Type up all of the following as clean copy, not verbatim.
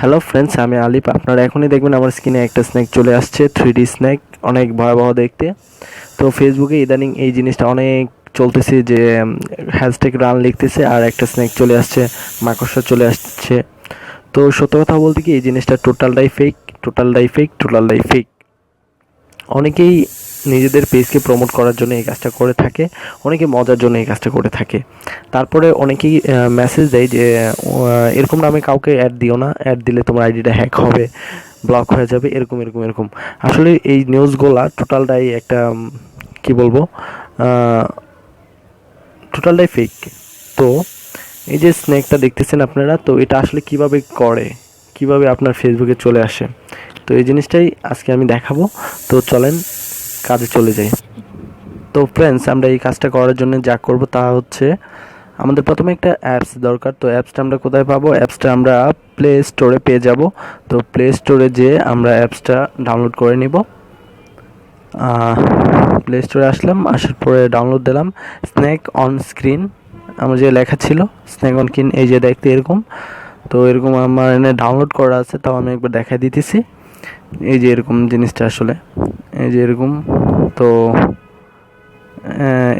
Hello friends, আমি আলিপ। আপনারা এখনই দেখবেন আমার স্ক্রিনে একটা স্ন্যাক চলে আসছে, 3D স্ন্যাক, অনেক ভয়াবহ দেখতে। তো ফেসবুকে ইদানিং এই জিনিসটা অনেক চলতেছে যে হ্যাশট্যাগ রান লিখতেছে আর একটা স্ন্যাক চলে আসছে, মাকড়সা চলে আসছে। তো সত্য কথা বলতে কি, এই জিনিসটা টোটালটাই ফেক, টোটালটাই ফেক, টোটালটাই ফেক। অনেকেই নিজেদের পেজকে প্রমোট করার জন্য এই কাজটা করে থাকে, অনেকে মজার জন্য এই কাজটা করে থাকে। তারপরে অনেকেই মেসেজ দেয় যে এরকম নামে কাউকে অ্যাড দিও না, অ্যাড দিলে তোমার আইডিটা হ্যাক হবে, ব্লক হয়ে যাবে, এরকম এরকম এরকম। আসলে এই নিউজগুলা টোটালটাই একটা কি বলবো, টোটালটাই ফেক। তো এই যে স্নেকটা দেখতেছেন আপনারা, তো এটা আসলে কিভাবে করে, কিভাবে আপনার ফেসবুকে চলে আসে, তো এই জিনিসটাই আজকে আমি দেখাবো। তো চলেন কাজে চলে যাই। তো ফ্রেন্ডস, আমরা এই কাজটা করার জন্য যা করব তা হচ্ছে, আমাদের প্রথমে একটা অ্যাপস দরকার। তো অ্যাপসটা আমরা কোথায় পাবো? অ্যাপসটা আমরা প্লে স্টোরে পেয়ে যাব। তো প্লে স্টোরে যেয়ে আমরা অ্যাপসটা ডাউনলোড করে নিব। প্লে স্টোরে আসলাম, আসার পরে ডাউনলোড দিলাম স্ন্যাক অন স্ক্রিন। আমার যে লেখা ছিল স্ন্যাক অন স্ক্রিন, এই যে দেখতে এরকম। তো এরকম আমার এনে ডাউনলোড করা আছে, তাও আমি একবার দেখাই দিতেছি। এই যে এরকম জিনিসটা আসলে, এই যে এরকম। তো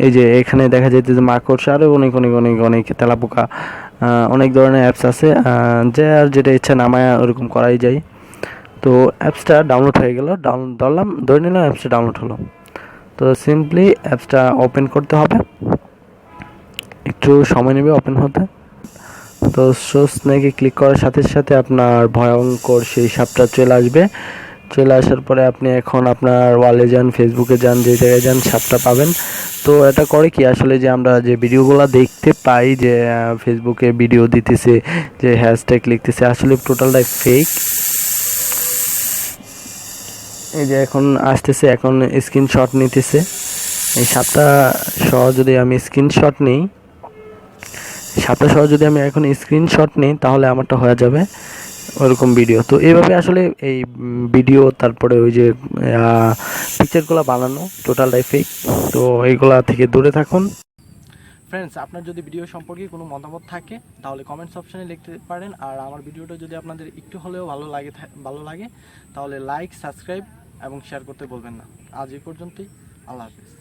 এই যে এখানে দেখা যাচ্ছে যে মাকড়সা আরও অনেক অনেক অনেক অনেক তেলাপোকা, অনেক ধরনের অ্যাপস আছে, যে আর যেটা ইচ্ছা নামায় ওরকম করাই যায়। তো অ্যাপসটা ডাউনলোড হয়ে গেল, ডাউনলোড ধরলাম, ধরে নিলাম অ্যাপসটা ডাউনলোড হলো। তো সিম্পলি অ্যাপসটা ওপেন করতে হবে, একটু সময় নেবে ওপেন হতে। তো শো স্ন্যাকে ক্লিক করার সাথে সাথে আপনার ভয়ঙ্কর সেই সাপটা চলে আসবে। চলে আসার পরে আপনি এখন আপনার ওয়ালে যান, ফেসবুকে যান, যে জায়গায় যান সাপটা পাবেন। তো এটা করে কি আসলে, যে আমরা যে ভিডিওগুলো দেখতে পাই যে ফেসবুকে ভিডিও দিতেছে, যে হ্যাশট্যাগ লিখতেছে, আসলে টোটালটাই ফেক। এই যে এখন আসতেছে, এখন স্ক্রিনশট নিতেছে। এই সাপটা সহ যদি আমি স্ক্রিনশট নিই, সাপটা সহ যদি আমি এখন স্ক্রিনশট নিই, তাহলে আমারটা হয়ে যাবে ওরকম ভিডিও। তো এইভাবে আসলে এই ভিডিও, তারপরে ওই যে পিকচারগুলো বানানো টোটালটাই ফেক। তো এইগুলা থেকে দূরে থাকুন। ফ্রেন্ডস, আপনার যদি ভিডিও সম্পর্কে কোনো মতামত থাকে তাহলে কমেন্টস অপশানে লিখতে পারেন। আর আমার ভিডিওটা যদি আপনাদের একটু হলেও ভালো লাগে তাহলে লাইক, সাবস্ক্রাইব এবং শেয়ার করতে বলবেন না। আজ এই পর্যন্তই। আল্লাহ হাফিজ।